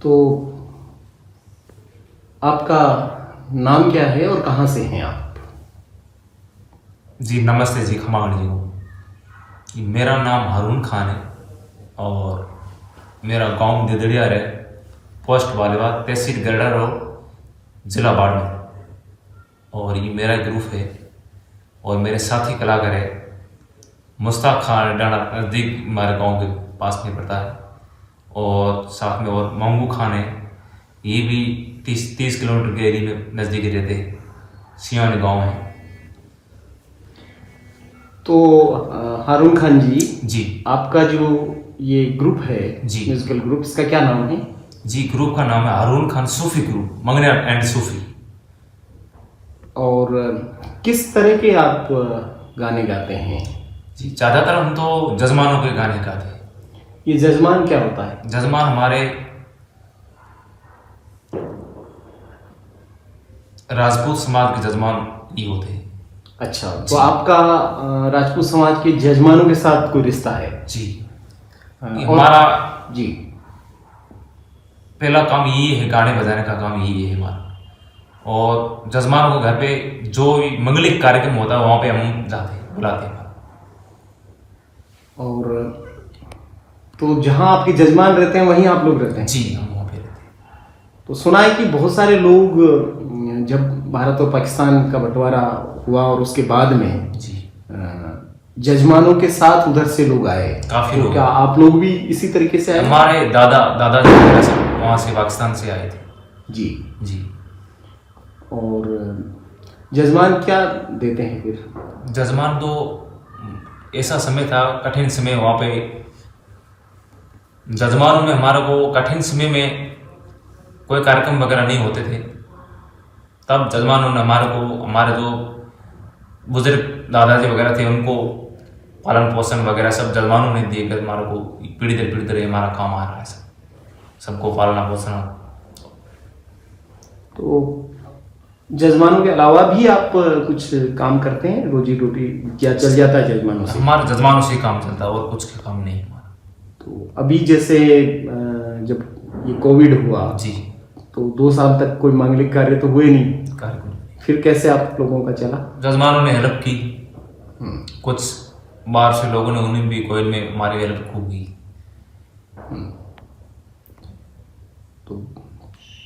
तो आपका नाम क्या है और कहाँ से हैं आप? जी नमस्ते जी, खमागण जी को। मेरा नाम हारून खान है और मेरा गांव दिदड़िया है, पोस्ट बालेवाल, तहसील गरड़ा रोड, जिला बाड़मेर। और ये मेरा ग्रुप है और मेरे साथी कलाकार है मुश्ताक खान, डाना नज़दीक हमारे गांव के पास में पड़ता है। और साथ में और मंगू खान है, ये भी 30 किलोमीटर के एरिया में नज़दीक ही रहते हैं, सियान गांव है। तो हारून खान जी, जी आपका जो ये ग्रुप है जी म्यूजिकल ग्रुप, इसका क्या नाम है? जी, ग्रुप का नाम है हारून खान सूफी ग्रुप, मंगनियार एंड सूफी। और किस तरह के आप गाने गाते हैं? जी, ज़्यादातर हम तो जजमानों के गाने गाते हैं। ये जजमान क्या होता है? जजमान हमारे राजपूत समाज के जजमान ही होते हैं। अच्छा, तो आपका राजपूत समाज के जजमानों के साथ कोई रिश्ता है? जी, और हमारा जी पहला काम यही है, गाने बजाने का काम यही है हमारा। और जजमानों को घर पे जो भी मंगलिक कार्यक्रम होता है वहाँ पे हम जाते हैं, बुलाते हैं। और तो जहाँ आपके जजमान रहते हैं वहीं आप लोग रहते हैं? जी, हम वहाँ पे रहते हैं। तो सुना है कि बहुत सारे लोग जब भारत और पाकिस्तान का बंटवारा हुआ और उसके बाद में जी, जजमानों के साथ उधर से लोग आए, काफी तो लोग। क्या आप लोग भी इसी तरीके से आए? हमारे दादाजी वगैरह सब वहाँ से पाकिस्तान से आए थे। जी जी, और जजमान क्या देते हैं फिर? जजमान तो ऐसा समय था, कठिन समय, वहाँ पे जजमानों में हमारे को कठिन समय में कोई कार्यक्रम वगैरह नहीं होते थे, तब जजमानों ने हमारे को, हमारे जो बुजुर्ग दादाजी वगैरह थे उनको पालन पोषण वगैरह सब जजमानों ने दिए कर हमारे को पीढ़ी दर पीढ़ी तरह हमारा काम आ रहा है, सबको पालना पोषण। तो जजमानों के अलावा भी आप कुछ काम करते हैं, रोजी रोटी क्या चल जाता है जजमानों से? हमारे जजमानों से ही काम चलता है और कुछ का काम नहीं हमारा। तो अभी जैसे जब ये कोविड हुआ जी, तो 2 साल तक कोई मांगलिक कार्य तो हुए नहीं, कार्यक्रम फिर कैसे आप लोगों का चला? जजमानों ने हेल्प की, कुछ बाहर से लोगों ने, उन्हें भी कोविड में हमारी हेल्प खूब की। तो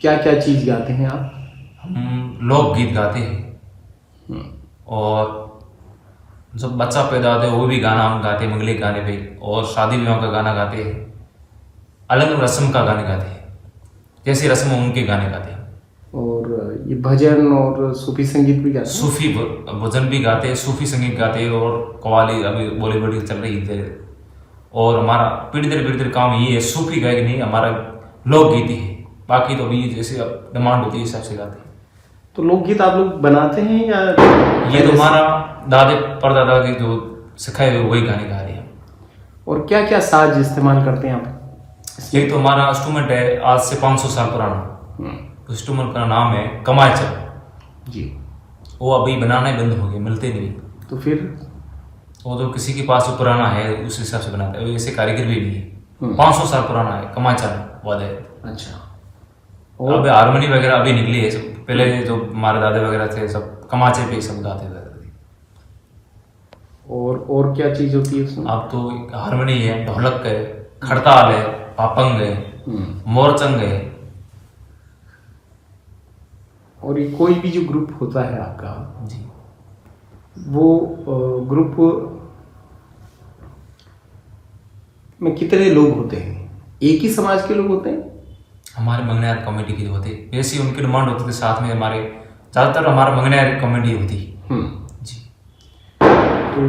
क्या क्या चीज़ गाते हैं आप? हम लोकगीत गाते हैं और जब बच्चा पैदा होता है वो भी गाना हम गाते हैं मंगलिक गाने पे, और शादी विवाह का गाना गाते हैं, अलग रस्म का गाने गाते हैं, जैसी रस्म हो उनके गाने गाते हैं। और ये भजन और सूफी संगीत भी गाते हैं? सूफी भजन भी गाते हैं, सूफी संगीत गाते हैं, और कव्वाली अभी बॉलीवुड चल रही है। और हमारा पीढ़ी दर काम ये है, सूफी गायक नहीं, हमारा लोकगीत ही है। बाकी तो अभी जैसे अब डिमांड होती है इस हिसाब से गाते हैं। तो लोकगीत आप लोग बनाते हैं या ये तो हमारा दादे परदादा के जो सिखाए हुए वही गाने गा रहे हैं। और क्या क्या साज इस्तेमाल करते हैं आप? ये तो हमारा इंस्ट्रूमेंट है, आज से 500 साल पुराना। इंस्ट्रूमेंट का नाम है कमायचल जी। वो अभी बनाना ही बंद हो गया, मिलते नहीं। तो फिर वो तो किसी के पास पुराना है उस हिसाब से बनाता है, ऐसे कारीगर भी नहीं है। 500 साल पुराना है कमायचल वाद्य। अच्छा। और अभी हारमोनी वगैरह अभी निकली है, सब पहले जो हमारे दादा वगैरह थे सब कमाचे पे सब गाते थे। और क्या चीज होती है उसमें? अब तो हारमोनी है, ढोलक है, खड़ताल है, पापंग है, मोरचंग है। और ये कोई भी जो ग्रुप होता है आपका जी, वो ग्रुप में कितने लोग होते हैं? एक ही समाज के लोग होते हैं? हमारे मंगनियार कमेटी के होते, वैसे उनकी डिमांड होती थी, साथ में हमारे ज़्यादातर हमारे मंगनियार कमेटी होती। जी, तो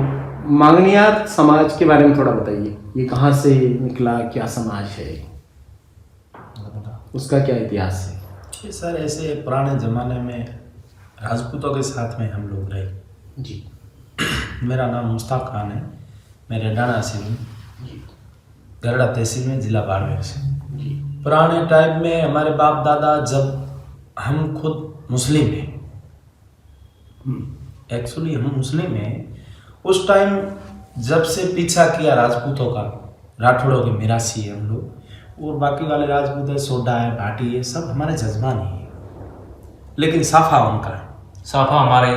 मांगनियार समाज के बारे में थोड़ा बताइए, ये कहाँ से निकला, क्या समाज है, उसका क्या इतिहास है? ये सर ऐसे पुराने ज़माने में राजपूतों के साथ में हम लोग रहे। जी। मेरा नाम मुश्ताक खान है, मेरे डाना से गरड़ा तहसील में, जिला बाड़मेर से। पुराने टाइम में हमारे बाप दादा, जब हम खुद मुस्लिम हैं, एक्चुअली हम मुस्लिम हैं, उस टाइम जब से पीछा किया राजपूतों का, राठौड़ों के मिरासी है हम लोग, और बाकी वाले राजपूत है, सोडा है, भाटी है, सब हमारे जजमान ही है, लेकिन साफा उनका है। साफा हमारे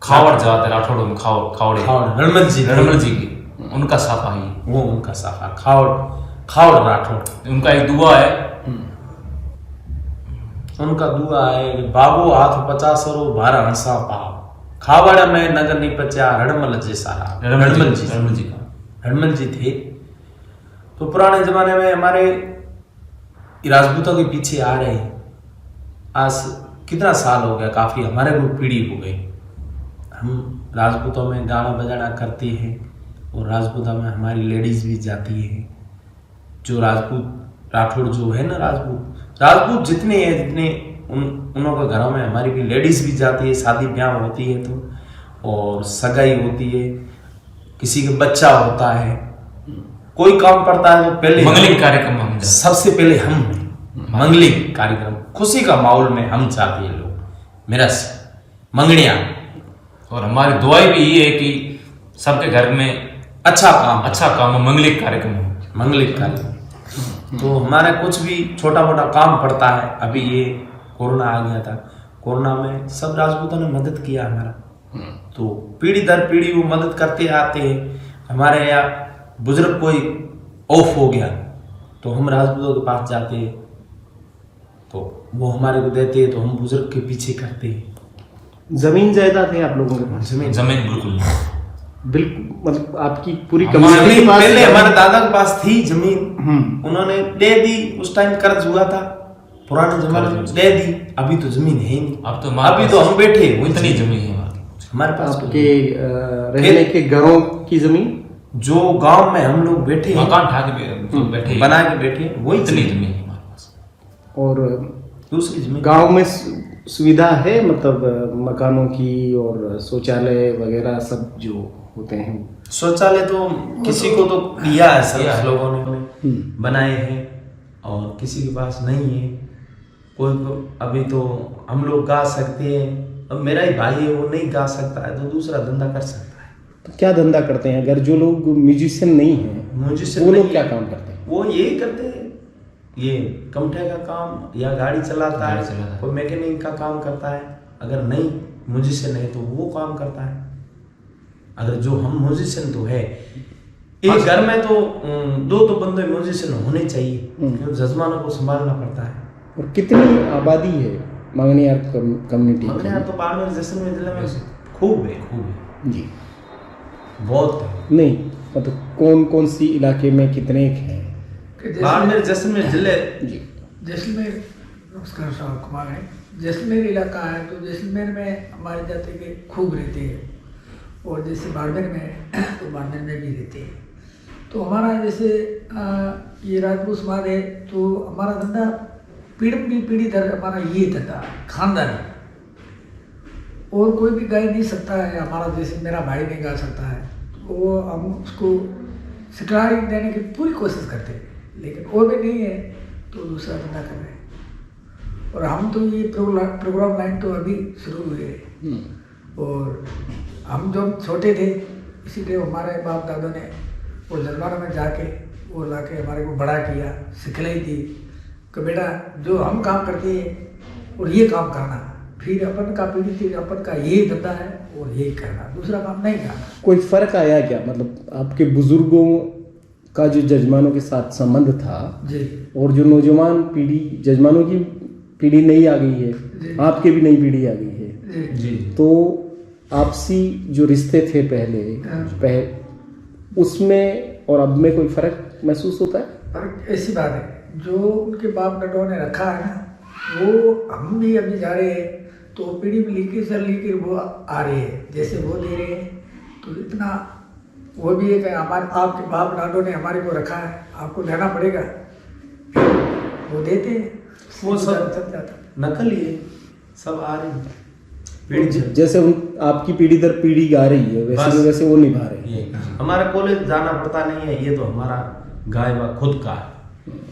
खावड़ जाते राठौड़ में खावड़े रणमल जी की उनका साफा ही, वो उनका साफा खावड़ राठौड़। उनका एक दुआ है, उनका दुआ है कि बाबो हाथ 50 सरो भारा हंसा पाव, खावड़ में नगर नहीं पचा रणमल जी सारा। रणमल जी थे। तो पुराने जमाने में हमारे राजपूतों के पीछे आ रहे हैं। आज कितना साल हो गया, काफी हमारे को पीढ़ी हो गई। हम राजपूतों में गाना बजाना करते हैं और राजपूतों में हमारी लेडीज भी जाती है। जो राजपूत राठौड़ जो है ना, राजपूत जितने हैं, जितने उन के घरों में हमारी भी लेडीज भी जाती है। शादी ब्याह होती है तो, और सगाई होती है, किसी का बच्चा होता है, कोई काम पड़ता है तो पहले मंगलिक कार्यक्रम हम सबसे पहले हम मंगलिक कार्यक्रम, खुशी का माहौल में हम चाहते हैं लोग, मेरा मंगनिया। और हमारी दुआई भी ये है कि सबके घर में अच्छा काम हो, मंगलिक कार्यक्रम। तो हमारा कुछ भी छोटा मोटा काम पड़ता है। अभी ये कोरोना आ गया था, कोरोना में सब राजपूतों ने मदद किया हमारा, तो पीढ़ी दर पीढ़ी वो मदद करते आते हैं। हमारे यहाँ बुजुर्ग कोई ऑफ हो गया तो हम राजपूतों के पास जाते हैं, तो वो हमारे को देते हैं, तो हम बुजुर्ग के पीछे करते हैं। जमीन जायदाद है आप लोगों के पास? जमीन बिल्कुल मतलब आपकी पूरी जमीन पहले हमारे दादा के पास थी जमीन, उन्होंने दे दी। उस टाइम कर्ज हुआ था, पुराने जमाने में दे दी। अभी तो जमीन है नहीं, अभी तो हम बैठे इतनी जमीन है हमारे पास। आपके रहने के घरों की जमीन जो गांव में हम लोग बैठे हैं, मकान बैठे बना के बैठे, वही इतनी जमीन है हमारे पास। और दूसरी जमीन गांव में सुविधा है, मतलब मकानों की और शौचालय वगैरह सब जो होते हैं? शौचालय तो किसी को तो दिया है, सब लोगों ने बनाए हैं, और किसी के पास नहीं है। कोई अभी तो हम लोग गा सकते हैं, अब मेरा ही भाई है वो नहीं गा सकता है तो दूसरा धंधा कर सकता है। तो क्या धंधा करते हैं? अगर जो लोग म्यूजिशियन नहीं हैं, वो लोग क्या काम करते हैं? वो यही करते हैं, ये कमठे का काम या गाड़ी चलाता है, कोई मैकेनिक का काम करता है। अगर नहीं म्यूजिशियन है तो वो काम करता है। अगर जो हम म्यूजिशियन तो है, एक घर में तो दो बंदे म्यूजिशियन होने चाहिए, क्योंकि जजमानों को संभालना पड़ता है। और कितनी आबादी है मंगनियार कम्युनिटी? मंगनियार तो बाड़मेर जैसलमेर जिले में खूब है जी, बहुत है। नहीं मतलब कौन कौन सी इलाके में कितने हैं? बाड़मेर जैसलमेर जिले जी, जैसलमेर, नमस्कार साहब, कुमार है। जैसलमेर इलाका है, तो जैसलमेर में हमारे जाति के खूब रहते हैं, और जैसे बाड़मेर में है तो बाड़मेर में भी रहते हैं। तो हमारा जैसे ये राजपूत समाज है, तो हमारा धंधा पीढ़ी दर हमारा ये धंधा खानदानी, और कोई भी गा नहीं सकता है हमारा। जैसे मेरा भाई नहीं गा सकता है, तो वो हम उसको सिखलाई देने की पूरी कोशिश करते हैं, लेकिन वो भी नहीं है तो दूसरा धंधा कर रहे हैं। और हम तो ये प्रोग्राम लाइन तो अभी शुरू हुए हैं, और हम जब छोटे थे इसीलिए हमारे बाप दादों ने वो जलवारों में जाके वो लाके हमारे को बड़ा किया, सिखलाई दी कि बेटा जो हम काम करते हैं और ये काम करना, फिर अपन का पीढ़ी थी अपन का ये धंधा है और यही करना, दूसरा काम नहीं करना। कोई फर्क आया क्या? मतलब आपके बुजुर्गों का जो जजमानों के साथ संबंध था जी, और जो नौजवान पीढ़ी, जजमानों की पीढ़ी नई आ गई है, आपके भी नई पीढ़ी आ गई है जी, तो आपसी जो रिश्ते थे पहले उसमें और अब में कोई फर्क महसूस होता है? फर्क ऐसी बात है, जो उनके बाप दादों ने रखा है ना, वो हम भी अभी जा रहे हैं, तो पीढ़ी में लीके सर लीके वो आ रहे हैं, जैसे वो दे रहे हैं, तो इतना वो भी है कि हमारे आपके बाप दादों ने हमारे को रखा है, आपको देना पड़ेगा, वो देते हैं, वो सब चल जाता। नकल ही है, सब आ रही है जैसे आपकी पीढ़ी दर पीढ़ी गा रही है वैसे वो निभा रही है। हमारा कॉलेज जाना पड़ता नहीं है, ये तो हमारा गाय व खुद का है,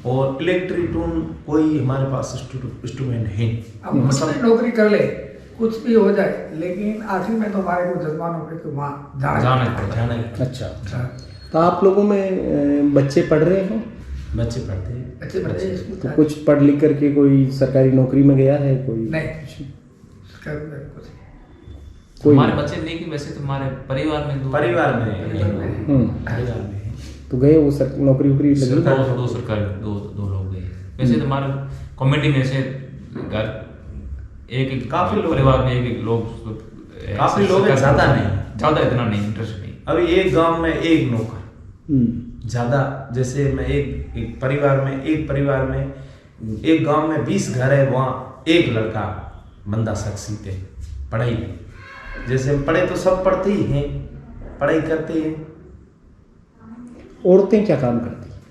और इलेक्ट्रिक टून कोई हमारे पास इंस्ट्रूमेंट है। हम सब नौकरी कर ले, कुछ भी हो जाए, लेकिन आखिर में तो हमारे को जजमानों पे वहाँ जाना। अच्छा, तो आप लोगों में बच्चे पढ़ रहे हैं? बच्चे पढ़ते हैं। अच्छे बच्चे स्कूल तो कुछ पढ़ लिख करके कोई सरकारी नौकरी में गया है कोई? नहीं, सरकारी में कुछ नहीं। कोई हमारे नहीं। बच्चे नहीं कि वैसे तो हमारे परिवार में परिवार में हम्म। तो गए वो नौकरी वोकरी लगी? दो सरकारी दो लोग गए। वैसे तो हमारे कमेटी में से घर एक काफी लोग- परिवार में एक लोग काफी लोग हैं, ज्यादा नहीं। ज्यादा इतना नहीं, इंटरेस्ट नहीं। अभी एक गांव में एक नौकर, हम्म। ज्यादा जैसे मैं एक परिवार में एक गांव में 20 घर है, वहाँ एक लड़का बंदा शख्सियत है पढ़ाई में। जैसे हम पढ़े तो सब पढ़ते ही हैं, पढ़ाई करते हैं। औरतें क्या काम करती हैं?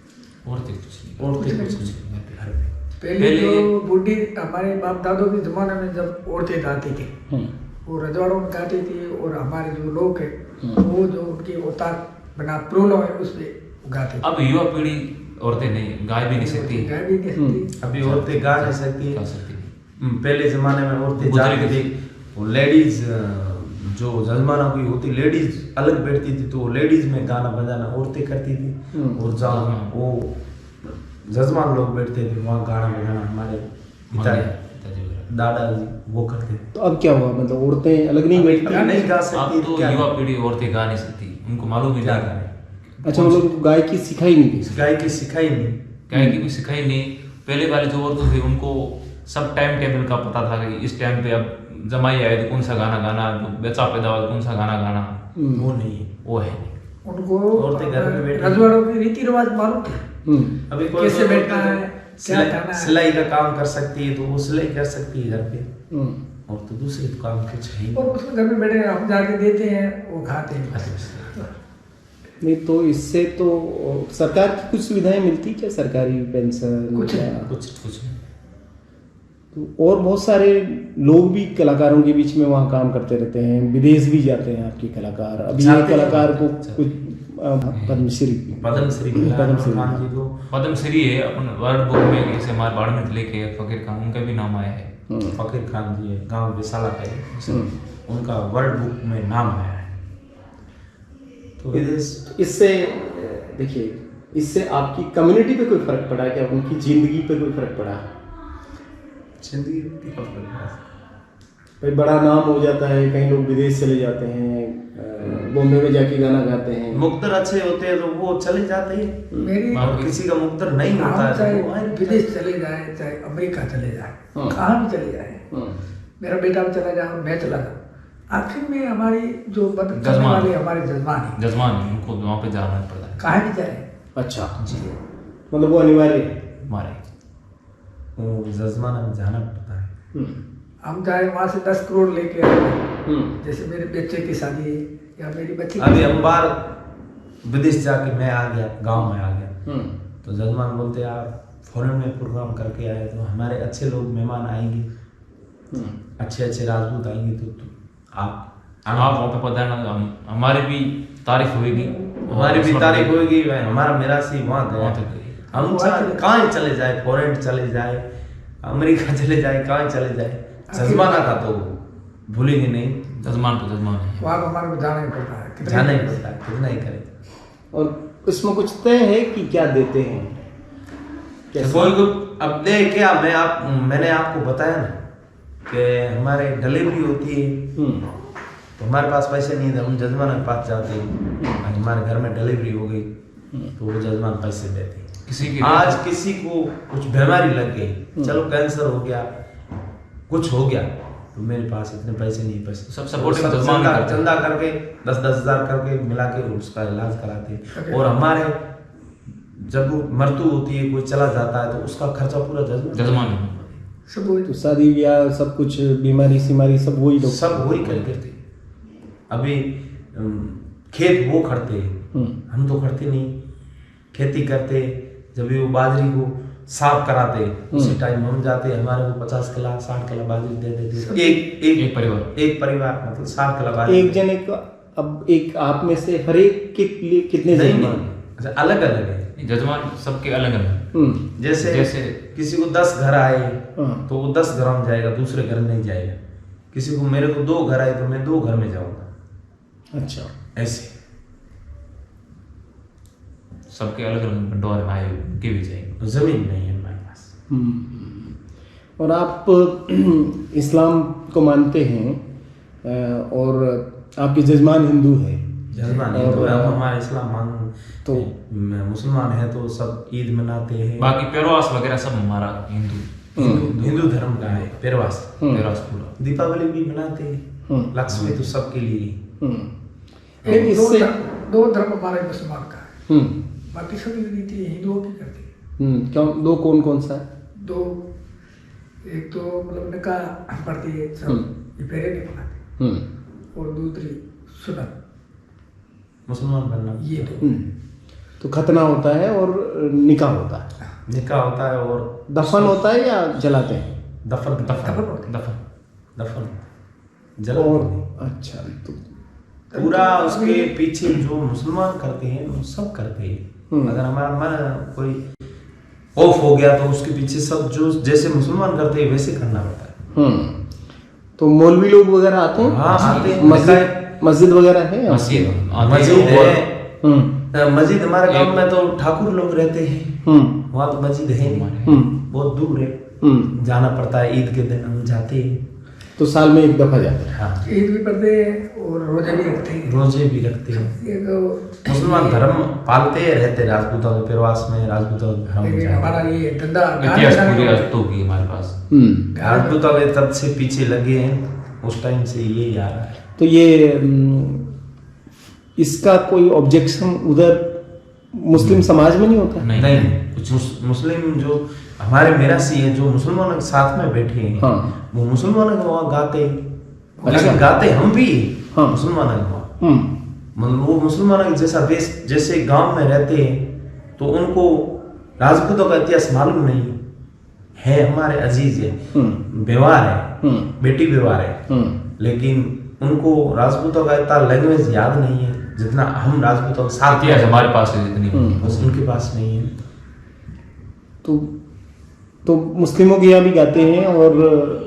और तो कुछ नहीं। औरतें कुछ नहीं घर पे। पहले जो बूढ़ी हमारे बाप दादों के ज़माने में जब औरतें गाती थी, हम्म। वो रजवाड़ों में गाती थी, और हमारे जो लोग हैं वो जो उनके औतार बना प्रोलो है उस पर गाते थे। अब युवा पीढ़ी औरतें नहीं, गाय भी नहीं सकती, गाय भी नहीं सकती। अभी औरतें गा नहीं सकती। गा सकती नहीं। पहले जमाने में औरतें गुजरी जाती थी। थी, वो लेडीज जो जजमाना कोई होती लेडीज अलग बैठती थी, तो लेडीज में गाना बजाना औरतें करती थी। और जहाँ वो जजमान लोग बैठते थे वहाँ गाना बजाना हमारे पिताजी वगैरह। दादाजी वो करते थे। तो अब क्या हुआ, मतलब औरतें अलग नहीं बैठती? अभी नहीं गा अब सकती तो क्या युवा पीढ़ी औरतें गा नहीं सकती, उनको मालूम ही क्या नहीं। गाने, अच्छा, मतलब उनको गायकी सिखाई नहीं गई? गाय की सिखाई नहीं। गायकी भी सिखाई नहीं। पहले वाले जो औरतें थे उनको सब टाइम टेबल का पता था कि इस टाइम पे अब जमाई आए तो कौन सा गाना गाना, जो बच्चा पैदा हुआ तो कौन सा गाना गाना, वो नहीं है। वो है नहीं। उनको औरतें घर में बैठी- रजवाड़ों के रीति रिवाज मालूम थे, अभी कोई कैसे कोई बैठना औरतें है, तो क्या करना है। सिलाई का काम कर सकती है तो वो सिलाई कर सकती है घर पे, हम्म। और तो दूसरे तो काम कुछ है ही और नहीं। उसमें घर में बैठे हम जाके देते हैं, वो खाते हैं बस। नहीं तो इससे तो सरकार की कुछ सुविधाएं मिलती क्या, सरकारी पेंशन कुछ या? नहीं। कुछ नहीं। तो और बहुत सारे लोग भी कलाकारों के बीच में वहाँ काम करते रहते हैं, विदेश भी जाते हैं आपके कलाकार। अभी जाते एक हैं, कलाकार को जाते कुछ पद्मश्री पद्मश्री मिला पद्मश्री खान मिला। जी को। पद्मश्री है अपन वर्ल्ड बुक में, जैसे हमारे बाड़मेर जिले के फकीर खान, उनका भी नाम आया है। फकीर खान जी है, गांव विशाला का है, हम्म। उनका वर्ल्ड बुक में नाम आया है। तो विदेश इससे देखिए, इससे आपकी कम्युनिटी पे कोई फर्क पड़ा क्या, उनकी जिंदगी पे कोई फर्क पड़ा? जिंदगी में भी फर्क पड़ता है। भाई बड़ा नाम हो जाता है, कई लोग विदेश चले जाते हैं, बॉम्बे में जाके गाना गाते हैं। मुक्तर अच्छे होते हैं तो वो चले जाते हैं, मेरी और किसी का मुक्तर नहीं होता हम है चाहे तो वो आए विदेश चले जाए, चाहे अमेरिका चले जाए, हाँ। कहाँ भी चले जाए, हम्म। मेरा बेटा भी चला जाए, मैं चला जाऊँ, आखिर में हमारी जो मदद करने जजमान। वाले हमारे जजमान हैं, जजमान है, उनको वहाँ पे जाना पड़ता है। कहाँ भी जाए। अच्छा, मतलब वो अनिवार्य है। हमारे वो जजमाना में जाना पड़ता है। हम्म। हम चाहे वहाँ से 10 करोड़ लेके आए, हम्म। जैसे मेरे बच्चे की शादी है या मेरी बच्ची की अभी शादी हम बार विदेश जाके मैं आ गया, गांव में आ गया, हम्म। तो जजमान बोलते यार फॉरेन में प्रोग्राम करके आए तो हमारे अच्छे लोग मेहमान आएंगे, अच्छे अच्छे राजदूत आएंगे, तो आप वहाँ पे पधारना, हमारी भी तारीफ होगी, हमारी भी तारीफ होगी। भाई हमारा मेरा सी वहाँ वहाँ गया, तक गई। हम कहाँ चले जाए, फॉरेन चले जाए, अमेरिका चले जाए, कहाँ चले जाए, जजमाना का तो भूलेंगे नहीं, जजमान तो जजमान है। वहाँ तो हमारे को जाना ही पड़ता है, कितना जाना ही पड़ता है, कितना ही करे। और इसमें कुछ तय है कि क्या देते हैं? कैसे? कोई को अब दे क्या, मैंने आपको बताया ना कि हमारे डिलीवरी होती है हम्म। तो हमारे पास पैसे नहीं थे, हम जजमान के पास जाते हैं, आज हमारे घर में डिलीवरी हो गई तो वो जजमान पैसे देते हैं। किसी की आज किसी को कुछ बीमारी लग गई, चलो कैंसर हो गया, कुछ हो गया, तो मेरे पास इतने पैसे नहीं, पैसे सब supporting सब जजमान चंदा करते हैं। चंदा करके 10-10 हज़ार करके मिला के उसका इलाज कराते हैं। और हमारे जब मृत्यु होती है, कोई चला जाता है, तो उसका खर्चा पूरा जजमान है। सब वही। तो शादी ब्याह सब कुछ, बीमारी सीमारी सब वही लोग सब वही करते। अभी खेत वो खड़ते हैं, हम्म। हम तो खड़ते नहीं, खेती करते। जब ये वो बाजरी को साफ कराते उसी टाइम हम जाते, हमारे को 50 किला 60 किला बाजरी दे देते, एक परिवार। एक परिवार मतलब 60 किला बाजरी। एक जने का, अब एक आप में से हर एक के लिए कितने नहीं जजमान? नहीं, अच्छा अलग अलग है। जजमान सबके अलग अलग। हम्म। जैसे किसी को 10 घर आए हाँ। तो वो 10 घरों में जाएगा, दूसरे घर में नहीं जाएगा। किसी को मेरे को 2 घर आए तो मैं 2 घर में जाऊंगा, अच्छा, ऐसे सबके अलग अलग बंटवारे में आए हुए उनके भी चाहिए। जमीन नहीं है हमारे पास। और आप इस्लाम को मानते हैं और आपके जजमान हिंदू है। जजमान और- तो हम हमारे इस्लाम मान तो- मुसलमान है तो सब ईद मनाते हैं। बाकी पेरवास वगैरह सब हमारा हिंदू हिंदू धर्म का है पेरवास। पेरवास पूरा। दीपावली भी मनाते हैं। लक्ष्मी तो सबके लिए। लेकिन इससे दो धर्म हमारे मुसलमान का है, हम्म, बाकी सभी रीति हिंदुओं की करती है। क्यों दो कौन कौन सा है? दो, एक तो मतलब निकाह पढ़ती है सब, ये फेरे नहीं बनाते, और दूसरी सुन्नत, मुसलमान बनना ये दो। तो खतना होता है और निकाह होता है। निकाह होता है और दफन होता है या जलाते हैं? दफन दफन होता है। दफन दफन और जलाते अच्छा, तो हैं। पूरा उसके पीछे जो मुसलमान करते हैं वो सब करते हैं। अगर हमारा मन कोई ऑफ हो गया तो उसके पीछे सब जो जैसे मुसलमान करते हैं वैसे करना पड़ता है। तो मौलवी लोग वगैरह आते हैं? हाँ, आते हैं। मस्जिद वगैरह है? मस्जिद आते मस्जिद हैं और- है। मस्जिद हमारे गांव में तो ठाकुर लोग रहते हैं। वहाँ तो मस्जिद है नहीं, बहुत दूर है, जाना पड़ता है। ईद के दिन हम जाते हैं। तो साल में एक दफा जाते हैं। हाँ, ईद भी पढ़ते हैं और रोजे भी रखते हैं। रोजे भी रखते हैं। एक मुसलमान धर्म पालते रहते राजपूतों के प्रवास में, राजपूतों के घरों में लेकिन जाते। हमारा ये धंधा इतिहास पूरी अस्तों की हमारे पास। राजपूतों के तब से पीछे लगे हैं, उस टाइम से ये आ रहा है। तो ये इसका कोई ऑब्जेक्शन उधर मुस्लिम समाज में नहीं होता? नहीं, कुछ मुस्लिम जो हमारे मेरासी है जो मुसलमानों के साथ में बैठे हैं, हाँ। वो मुसलमानों के वहाँ गाते हैं। अच्छा। लेकिन गाते हम भी हाँ। मुसलमानों के वहाँ। मतलब वो मुसलमानों के जैसा देश जैसे गांव में रहते हैं तो उनको राजपूतों का इतिहास मालूम नहीं है। हमारे अजीज है, व्यवहार है, बेटी व्यवहार है, लेकिन उनको राजपूतों का इतना लैंग्वेज याद नहीं है जितना हम राजपूतों के साथ इतिहास हमारे पास है जितनी। बस उनके पास नहीं है। तो मुस्लिमों के यहाँ भी गाते हैं और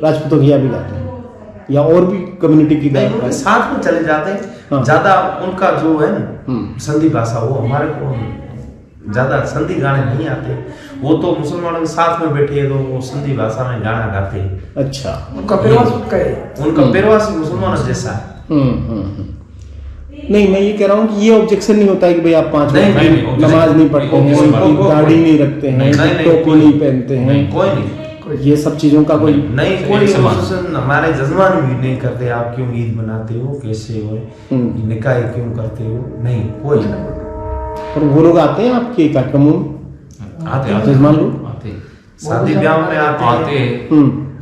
राजपूतों के यहाँ भी गाते हैं, या और भी कम्युनिटी की नहीं, गाते उनके हैं? साथ में चले जाते हैं। हाँ। ज्यादा उनका जो है ना संधि भाषा, वो हमारे को ज्यादा संधि गाने नहीं आते। वो तो मुसलमानों के साथ में बैठे हैं तो वो संधि भाषा में गाना गाते हैं। अच्छा। उनका प्रवास उनका है। उनका पेरवासी मुसलमानों जैसा है। नहीं, मैं ये कह रहा हूँ कि ये ऑब्जेक्शन नहीं होता है कि भाई आप 5 नहीं, वक्त नहीं, नहीं, नमाज नहीं पढ़ते हैं, कोई- दाढ़ी नहीं रखते हैं, टोपी नहीं पहनते हैं, कोई नहीं, ये सब चीजों का कोई नहीं कोई एक समान। हुसैन हमारे जजमान भी नहीं करते। आप क्यों ईद मनाते हो, कैसे हो, निकाह क्यों करते हो, नहीं कोई। और वो लोग आते हैं आपके कार्यक्रमों में? आते जजमान लोग आते शादी ब्याह में आते हैं।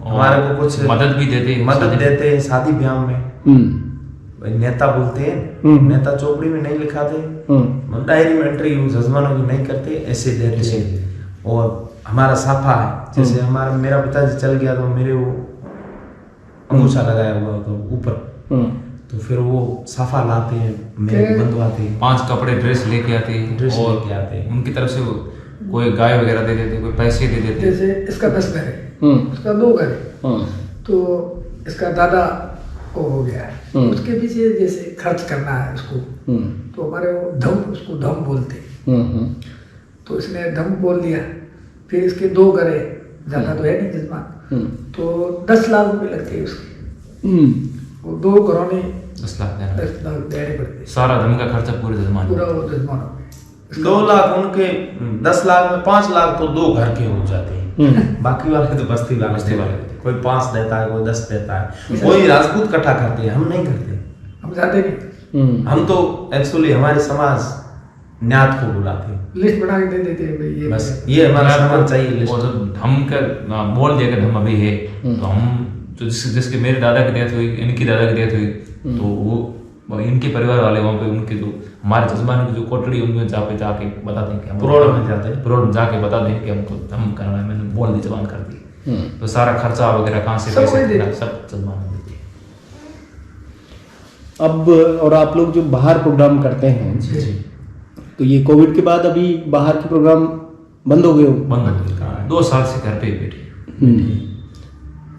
हमारे को कुछ मदद भी देते हैं। मदद देते हैं शादी ब्याह में। नेता बोलते हैं, नेता चौपड़ी में नहीं लिखाते, डायरी में एंट्री जजमानों की नहीं करते, ऐसे देते हैं। और हमारा साफा है, जैसे हमारा मेरा पिताजी चल गया तो मेरे वो अंगूठा लगाया हुआ तो ऊपर, तो फिर वो साफा लाते हैं, मेरे बंधवाते हैं। 5 कपड़े ड्रेस लेके आते हैं ड्रेस और लेके आते हैं। उनकी तरफ से वो कोई गाय वगैरह दे देते, कोई पैसे दे देते। जैसे इसका 10 घर है, उसका 2 घर है, तो इसका दादा को हो गया है, उसके पीछे जैसे खर्च करना है उसको, तो हमारे वो धम, उसको धम बोलते हैं। तो इसने धम बोल दिया, फिर इसके 2 घर है, ज्यादा तो है नहीं जजमान, तो 10 लाख रुपए लगते हैं उसके। वो 2 घरों ने 10 लाख देना, 10 लाख देने पड़ते हैं, सारा धर्म का खर्चा पूरे जजमान। पूरा वो जजमानों में। 2 लाख उनके, 10 लाख में 5 लाख तो 2 घर के हो जाते हैं। बाकी वाले तो बस्ती वाले बस्ती वाले देते हैं। कोई 5 देता है, कोई 10 देता है, कोई राजपूत इकट्ठा करते हैं, हम नहीं करते। हम जाते नहीं, हम तो एक्चुअली हमारे समाज न्यात को बुलाते हैं, लिस्ट बना के दे देते हैं भाई ये बस ये हमारा समाज चाहिए लिस्ट। और जब हम का बोल दिया कि हम अभी है, तो हम जो जिसके मेरे दादा की डेथ हुई, इनकी दादा की डेथ हुई, तो वो इनके परिवार वाले वहाँ पे उनके जो हमारे जजमान की जो कोटड़ी उनमें जाके बता दें कि हम पुरोड़ में जाते हैं। पुरोड़ में जाके बता दें कि हमको हम करना है, मैंने बोल दी, जबान कर दी। तो सारा खर्चा वगैरह कहाँ से सब पैसे वही देना, देते। सब जजमान देते हैं। अब और आप लोग जो बाहर प्रोग्राम करते हैं, तो ये कोविड के बाद अभी बाहर के प्रोग्राम बंद हो गए हो? बंद हो गई, 2 साल से घर पे ही बैठे।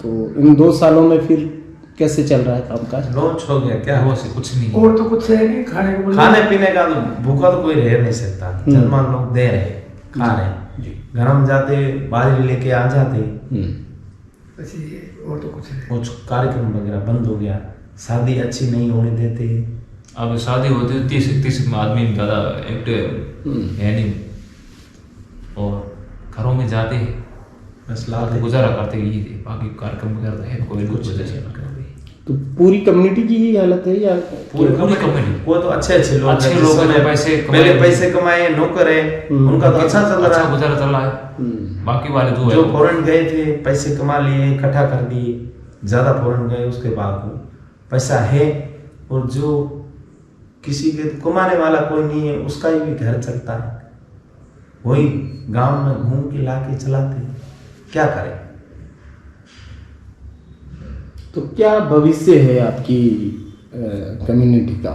तो इन 2 सालों में फिर कैसे चल रहा है कामकाज? लॉन्च हो गया क्या? वो से कुछ नहीं। और तो कुछ है नहीं, खाने को बोले खाने पीने का तो भूखा तो कोई रह नहीं सकता। जजमान लोग दे रहे, खा रहे, घर हम जाते बाजरी लेके आ जाते। बस ये, और तो कुछ नहीं। कुछ कार्यक्रम वगैरह बंद हो गया, शादी अच्छी नहीं होने देते। अब शादी होती है 30 आदमी ज़्यादा एक्टिव है नहीं, और घरों में जाते हैं बस लाते लाते गुजारा करते ही थे, बाकी कार्यक्रम वगैरह तो है कोई कुछ वजह से करते। तो पूरी कम्युनिटी की ही हालत है या पूरी कम्युनिटी वो तो अच्छे अच्छे लोग अच्छे हैं, लोग हैं, जिसमें पैसे पहले कमाए, पैसे कमाए, नौकर है, उनका तो अच्छा चल रहा अच्छा है। गुजारा चल रहा है। बाकी वाले जो जो है फॉरेन गए थे, पैसे कमा लिए, इकट्ठा कर दिए, ज्यादा फॉरेन गए, उसके बाद वो पैसा है, और जो किसी के कमाने वाला कोई नहीं है, उसका ही भी घर चलता है, वही गांव में घूम के ला के चलाते, क्या करें। तो क्या भविष्य है आपकी कम्युनिटी का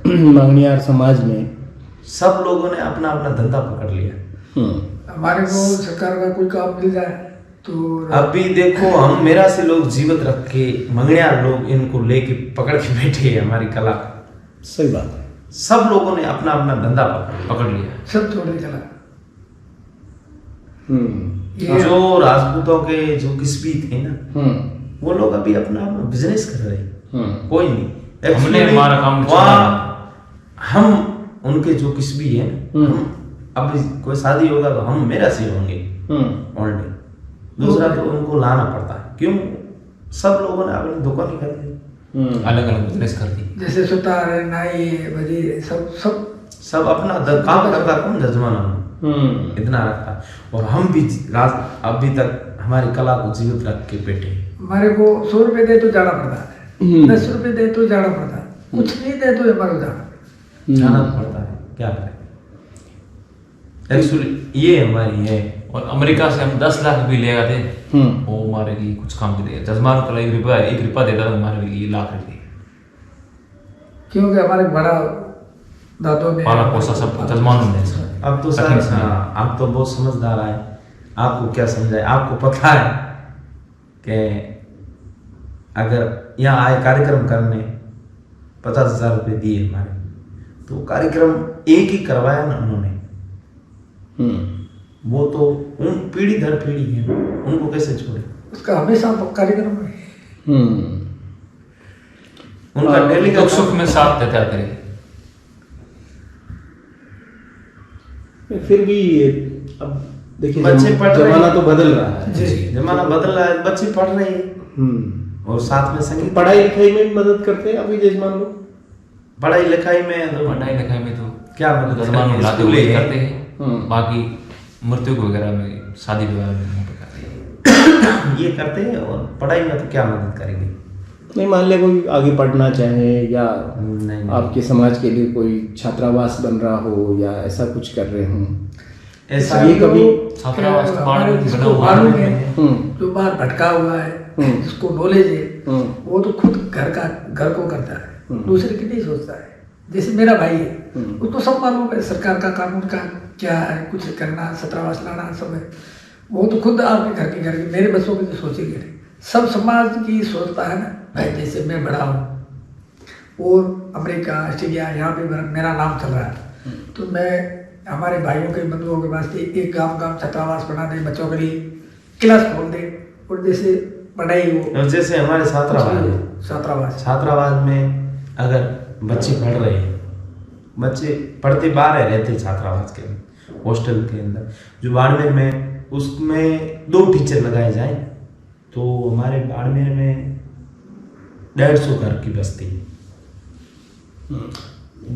मांगनियार समाज में? सब लोगों ने अपना अपना धंधा पकड़ लिया। हमारे को सरकार का कोई काम मिल जाए तो अभी देखो, हम मेरा से लोग जीवित रख के, मंगनियार लोग इनको लेके पकड़ के बैठे हैं हमारी कला। सही बात है। सब लोगों ने अपना अपना धंधा पकड़ लिया। सब छोड़ने चला। ये जो राजपूतों के जो किस्बी थे ना, वो लोग अभी अपना बिजनेस कर रहे हैं, कोई नहीं। हमने Actually, हमारा काम वहाँ हम उनके जो किस्बी है ना, हम अभी कोई शादी होगा तो हम मेरा से होंगे ओनली, दूसरा तो उनको लाना पड़ता है। क्यों? सब लोगों ने अपनी दुकान ही कर दी, अलग अलग बिजनेस कर दी। जैसे सुतार है, नाई है, वजीर, सब सब सब अपना काम करता, कौन जजमाना इतना रखता। और हम भी अभी तक हमारी कला को जीवित रख के बैठे। हमारे को 100 रुपए दे तो जाना पड़ता है, 10 रुपए दे तो जाना पड़ता है, कुछ नहीं दे तो हमारे को जाना पड़ता है, क्या करें। एक्चुअली ये हमारी है। और अमेरिका से हम 10 लाख भी ले आते, वो हमारे लिए कुछ काम के देगा। जजमान को 1 रुपया देता तो हमारे लिए लाख रुपये, क्योंकि हमारे बड़ा दादों ने पाला पोसा सब जजमानों ने। अब तो सर आप तो बहुत समझदार है, आपको क्या समझाए। आपको पता है कि अगर यहाँ आए कार्यक्रम करने 50,000 रुपये दिए हमारे, तो कार्यक्रम एक ही करवाया ना उन्होंने। वो तो उन पीढ़ी दर पीढ़ी है, उनको कैसे छोड़े। उसका हमेशा कार्यक्रम है। उनका डेली का दुख सुख में साथ देता करे। फिर भी अब देखिए, बच्चे पढ़ रहे जमाना हैं। तो बदल रहा है। जी, जमाना बदल रहा है, बच्चे पढ़ रहे हैं और साथ में संगीत, पढ़ाई लिखाई में भी मदद करते हैं अभी जजमान लोग। पढ़ाई लिखाई में तो पढ़ाई लिखाई में तो क्या मदद जजमान करेंगे, लाते स्कूले हुए हैं। करते हैं। बाकी मृत्यु वगैरह में, शादी विवाह में वहाँ पे करते हैं। ये करते हैं, और पढ़ाई में तो क्या मदद करेंगे। नहीं, मान लिया कोई आगे पढ़ना चाहे या नहीं। आपके समाज के लिए कोई छात्रावास बन रहा हो या ऐसा कुछ कर रहे हो, ऐसा ये कभी छात्रावास तो बाढ़ में जिसको बना हुआ मालूम है। है, जो बाहर भटका हुआ है, जिसको नॉलेज है, वो तो खुद घर को करता है, दूसरे की नहीं सोचता है। जैसे मेरा भाई है, उसको सब मालूम है सरकार का कानून का क्या है, कुछ करना, छात्रावास लाना, सब है। वो तो खुद आपके घर के मेरे बच्चों की तो सोचेंगे नहीं। सब समाज की सोचता है ना भाई, जैसे मैं बड़ा हूँ और अमेरिका, ऑस्ट्रेलिया, यहाँ पे मेरा नाम चल रहा है, तो मैं हमारे भाइयों के बंधुओं के वास्ते एक गांव छात्रावास बना दे, बच्चों के लिए क्लास खोल दे, और जैसे पढ़ाई हो, जैसे हमारे छात्रावास में अगर बच्चे पढ़ रहे हैं, बच्चे पढ़ते बाहर रहते छात्रावास के हॉस्टल के अंदर, जो बाड़मेर में, उसमें 2 टीचर लगाए जाए तो हमारे बाड़मेर में 150 घर की बस्ती है।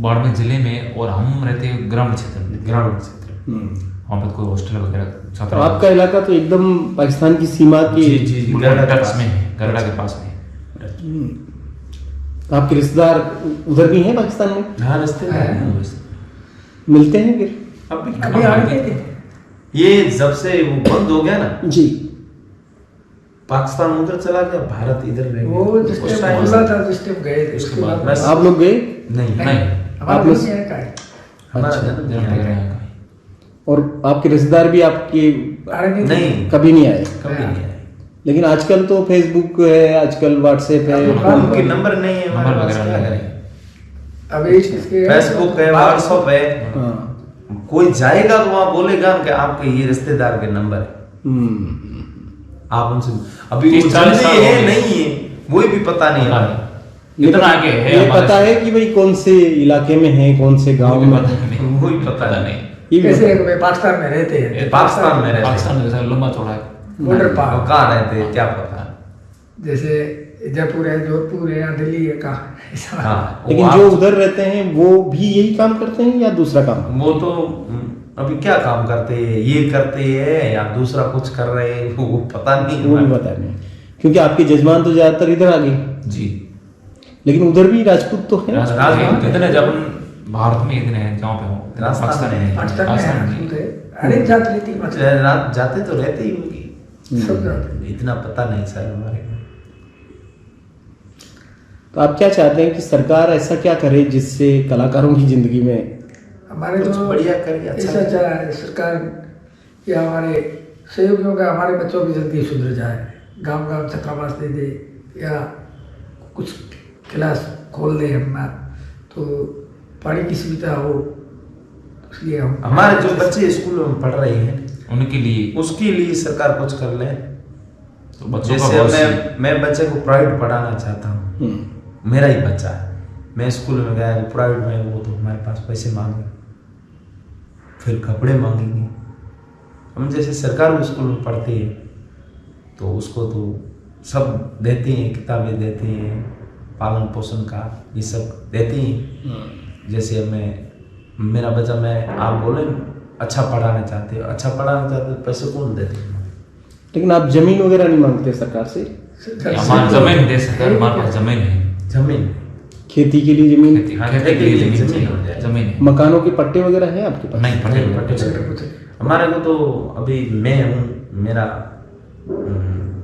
बाड़मेर जिले में, और हम रहते हैं ग्रामीण क्षेत्र में। वहाँ पर कोई हॉस्टल वगैरह तो छात्रावास आपका इलाका तो एकदम पाकिस्तान की सीमा के जी गरड़ा के पास में है, गरड़ा के पास में। तो आपके रिश्तेदार उधर भी हैं पाकिस्तान में? हाँ, रास्ते में मिलते हैं फिर? अभी आगे थे। ये जब से वो बंद हो गया ना, जी, पाकिस्तान उधर चला गया, भारत इधर रह गया। वो जिस उस टाइम टाइम खुला था, जिस टाइम गए थे, उसके उसके बाद बाद बस आप लोग गए? नहीं, हमारा आप लोग- नहीं है का है। हमारा अच्छा। जन्म यहाँ है। यहाँ का। और आपके रिश्तेदार भी आपके अरे नहीं, कभी नहीं आए? कभी नहीं आए। लेकिन आजकल तो फेसबुक है, आजकल व्हाट्सएप है, उनके नंबर नहीं है हमारे नंबर पास, वगैरह क्या नहीं करें? है। अभी इसके फेसबुक है, व्हाट्सएप है, हाँ। कोई जाएगा तो वहां बोलेगा कि आपके ये रिश्तेदार के नंबर है, हम्म। आप उनसे अभी वो 30-40 जल्दी साल हो है गए। नहीं है वही भी पता नहीं पता है। नहीं। इतना आगे है ये हमारे पता से। है कि भाई कौन से इलाके में है, कौन से गांव वो भी में पता है। नहीं। वही पता नहीं। ये भी कैसे पता है। वे पाकिस्तान में रहते हैं, पाकिस्तान में रहते पाकिस्तान में जैसा लंबा चौड़ा है। बॉर्डर हैं, पार, वो कहाँ रहते हैं क्या पता। जैसे जयपुर है, जोधपुर है, या दिल्ली है, कहाँ ऐसा। हाँ, लेकिन वो जो आप- उधर रहते हैं वो भी यही काम करते हैं या दूसरा काम? वो तो अभी क्या काम करते हैं, ये करते हैं या दूसरा कुछ कर रहे हैं, वो पता नहीं वो भी पता नहीं, क्योंकि आपके जजमान तो ज्यादातर इधर आ गए, जी लेकिन उधर भी राजपूत तो है। राजपूत इतने जब भारत में इतने हैं जहाँ पे हो राजस्थान पाकिस्तान में में पाकिस्तान में पाकिस्तान में राजपूत है, हर एक जात रहती है पाकिस्तान रात जाते तो रहते ही होंगी, में, सब जात। इतना पता नहीं सर हमारे को। तो आप क्या चाहते हैं कि सरकार ऐसा क्या करे जिससे कलाकारों की जिंदगी में? हमारे कुछ तो बढ़िया करिए, अच्छा ऐसा चाह है सरकार या हमारे सहयोगियों का, हमारे बच्चों की जल्दी सुधर जाए, गांव गांव छात्रावास दे दे या कुछ क्लास खोल दे अपना, तो पढ़ाई की सुविधा हो, इसलिए हम हमारे जो बच्चे स्कूलों में पढ़ रहे हैं उनके लिए उसके लिए सरकार कुछ कर ले। तो बच्चों का जैसे भविष्य मैं बच्चे को प्राइवेट पढ़ाना चाहता हूँ, मेरा ही बच्चा है, मैं स्कूल में गया वो प्राइवेट में, वो तो हमारे पास पैसे मांगे, फिर कपड़े मांगेंगे। हम जैसे सरकारी स्कूल में पढ़ते हैं तो उसको तो सब देते हैं, किताबें देते हैं, पालन पोषण का ये सब देते हैं। जैसे मेरा बच्चा, मैं आप बोले अच्छा पढ़ाना चाहते हो, अच्छा पढ़ाना चाहते हो, पैसे कौन देते हैं? लेकिन आप जमीन वगैरह नहीं मांगते सरकार से? हमारी जमीन दे सकते, हमारे पास जमीन है, जमीन खेती के लिए जमीन, खेती के लिए जमीन जमीन हो चाहिए, जाए। जमीन है मकानों के पट्टे वगैरह हैं आपके पास? नहीं पट्टे पट्टे पट्टे पट्टे। हमारे को तो अभी मैं हूँ, मेरा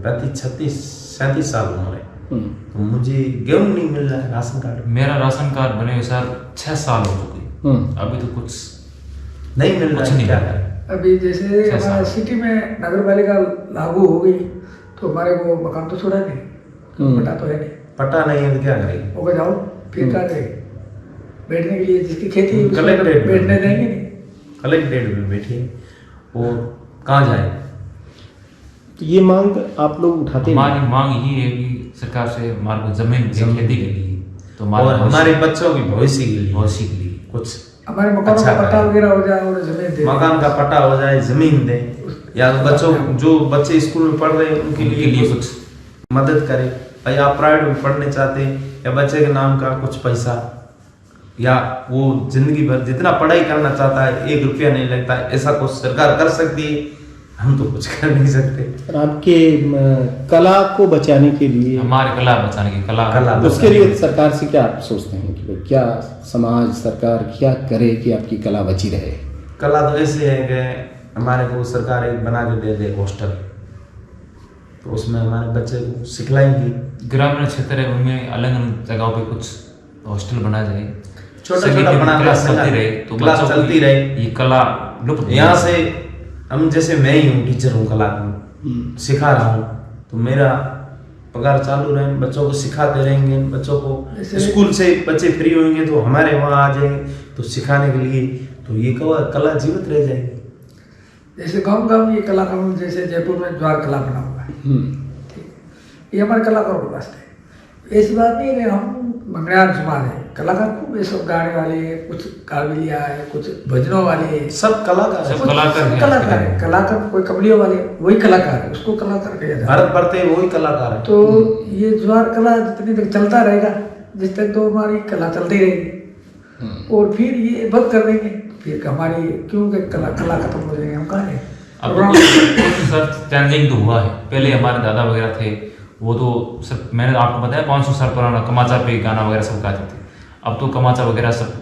35-36-37 साल उम्र है, हम्म। तो मुझे गेहूं नहीं मिल रहा है राशन कार्ड मेरा राशन कार्ड बने हुए सर 6 साल हो चुके, अभी तो कुछ नहीं मिल रहा कुछ है, नहीं क्या मिल रहा है। करें? अभी जैसे छह हमारा साल। सिटी में नगर पालिका लागू हो गई तो हमारे को मकान तो छोड़ा नहीं, पता तो है नहीं, पता नहीं है तो क्या करेंगे? होगा जाओ फिर क्या करेंगे, बैठने के लिए जिसकी खेती है, उसको कलेक्टेड में। बैठने देंगे नहीं। कलेक्टेड में बैठिए, वो कहाँ जाए? तो ये मांग आप लोग उठाते हमारी नहीं? मांग ये है कि सरकार से हमारे को जमीन दे खेती के लिए, तो और हमारे बच्चों की भविष्य के लिए भविष्य के लिए कुछ हमारे मकानों अच्छा का पट्टा करें। वगैरह हो जाए और जमीन दे मकान का पट्टा हो जाए, जमीन दे, या तो बच्चों जो बच्चे स्कूल में पढ़ रहे हैं उनके उनके लिए लिए कुछ मदद करे, या आप प्राइवेट में पढ़ने चाहते हैं या बच्चे के नाम का कुछ पैसा, या वो जिंदगी भर जितना पढ़ाई करना चाहता है 1 रुपया नहीं लगता है, ऐसा कुछ सरकार कर सकती है, हम तो कुछ कर नहीं सकते। और आपके कला को बचाने के लिए, हमारे कला बचाने की कला उसके लिए सरकार से क्या आप सोचते हैं कि भाई क्या समाज सरकार क्या करे कि आपकी कला बची रहे? कला तो ऐसे है कि हमारे को सरकार एक बना के दे दे हॉस्टल, तो उसमें हमारे बच्चे को सिखलाएंगे। ग्रामीण क्षेत्र है उनमें अलग अलग जगहों पे कुछ हॉस्टल बना जाए, छोटा संगीत छोटा की बना क्लास के चलती रहे, तो क्लास बच्चों चलती की रहे। ये कला लुप्त यहाँ से हम जैसे मैं ही हूँ, टीचर हूँ, कला को सिखा रहा हूँ, तो मेरा पगार चालू रहे, बच्चों को सिखाते रहेंगे, बच्चों को स्कूल से बच्चे फ्री होंगे तो हमारे वहाँ आ जाएंगे तो सिखाने के लिए, तो ये कला जीवित रह जाएगी। जैसे गाँव गाँव ये कलाकारों, जैसे जयपुर में ज्वार कला बना हुआ है, ठीक है, ये हमारे कलाकारों के पास है। ऐसी बात नहीं है कि हम मंगड़ार जुबान है, कलाकार खूब ये सब गाने वाले, कुछ काबिलिया है, कुछ भजनों वाले, सब कलाकार सब है। कलाकार हैं। कलाकार है, कलाकार कोई कमलियों वाले, वही कलाकार है, उसको कलाकार कहा जाता है। भारत भरते वही कलाकार है। तो ये ज्वार कला जितनी तक चलता रहेगा, जिस तक तो हमारी कला चलती रहेगी, और फिर ये बंद कर देंगे, फिर हमारी क्योंकि कला खत्म हो जाएंगे, हम कहाँ हैं? अब तो सर चेंजिंग तो हुआ है, पहले हमारे दादा वगैरह थे वो तो सर मैंने आपको बताया 500 साल पुराना कमाचा पे गाना वगैरह सब गाते थे, अब तो कमाचा वगैरह सब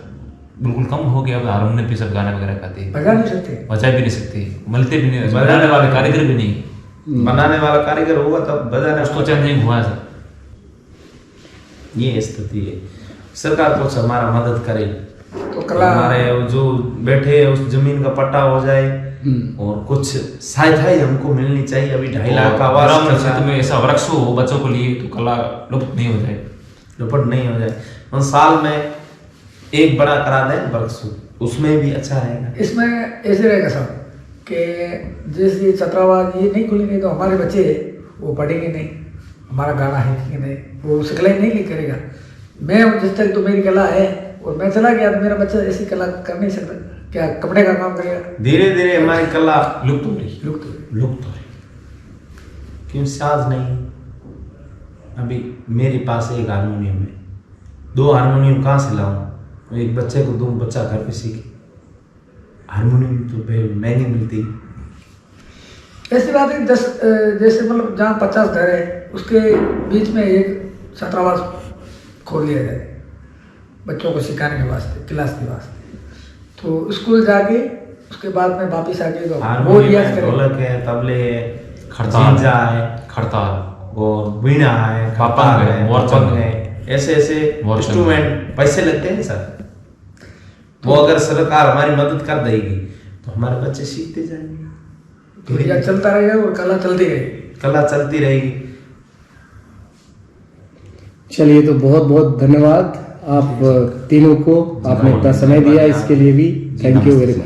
बिल्कुल कम हो गया, अब हारमोनियम पे सब गाने वगैरह गाते हैं, बजा नहीं सकते, बजा भी नहीं सकते, मिलते भी नहीं, बनाने वाले कारीगर भी नहीं, बनाने वाला कारीगर होगा तब बजाने उसको चेंजिंग हुआ है सर। ये स्थिति है। सरकार कुछ हमारा मदद करे, तो कला हमारे जो बैठे हैं उस जमीन का पट्टा हो जाए, और कुछ सहायता ही हमको मिलनी चाहिए। अभी 2.5 लाख का आवास ग्रामीण खर्चा क्षेत्र में ऐसा वृक्ष हो बच्चों के लिए तो कला लुप्त नहीं हो जाए, लुपट नहीं हो जाए। और साल में एक बड़ा करा दें वृक्ष, उसमें भी अच्छा रहेगा। इसमें ऐसे रहेगा साहब कि जैसे छात्रावास ये नहीं खुलेंगे तो हमारे बच्चे वो पढ़ेंगे नहीं, हमारा गाना है कि नहीं, वो सिखलाई नहीं करेगा। मैं जिस तक तो मेरी कला है और मैं चला गया तो मेरा बच्चा ऐसी कला कर नहीं सकता, क्या कपड़े का काम करेगा। धीरे धीरे हमारी कला लुप्त हो रही। लुप्त लुप्त हो रही, क्यों साज नहीं। अभी मेरे पास एक हारमोनियम है, 2 हारमोनियम कहाँ से लाऊं, एक बच्चे को दूं, बच्चा घर पे सीखे। हारमोनियम तो महंगी मिलती। ऐसी बात है जैसे मतलब जहाँ 50 घर है उसके बीच में एक छात्रावास खोल लिया जाए बच्चों को सिखाने के वास्ते, क्लास के वास्ते। तो स्कूल जाके उसके बाद में वापिस आके तो वो रियाज हारमोनियम, करें। ढोलक है, तबले है, खड़ताल झिंझा है, खड़ताल और वीणा है, पापंग है, है, मोरचंग पापंग है, ऐसे ऐसे मोरचंग। इंस्ट्रूमेंट पैसे लगते हैं सर। वो अगर सरकार हमारी मदद कर देगी तो हमारे बच्चे सीखते जाएंगे, तो रियाज चलता रहेगा और कला चलती रहेगी। कला चलती रहेगी। चलिए, तो बहुत बहुत धन्यवाद आप तीनों को, आपने इतना समय दिया इसके लिए भी। Thank you very much.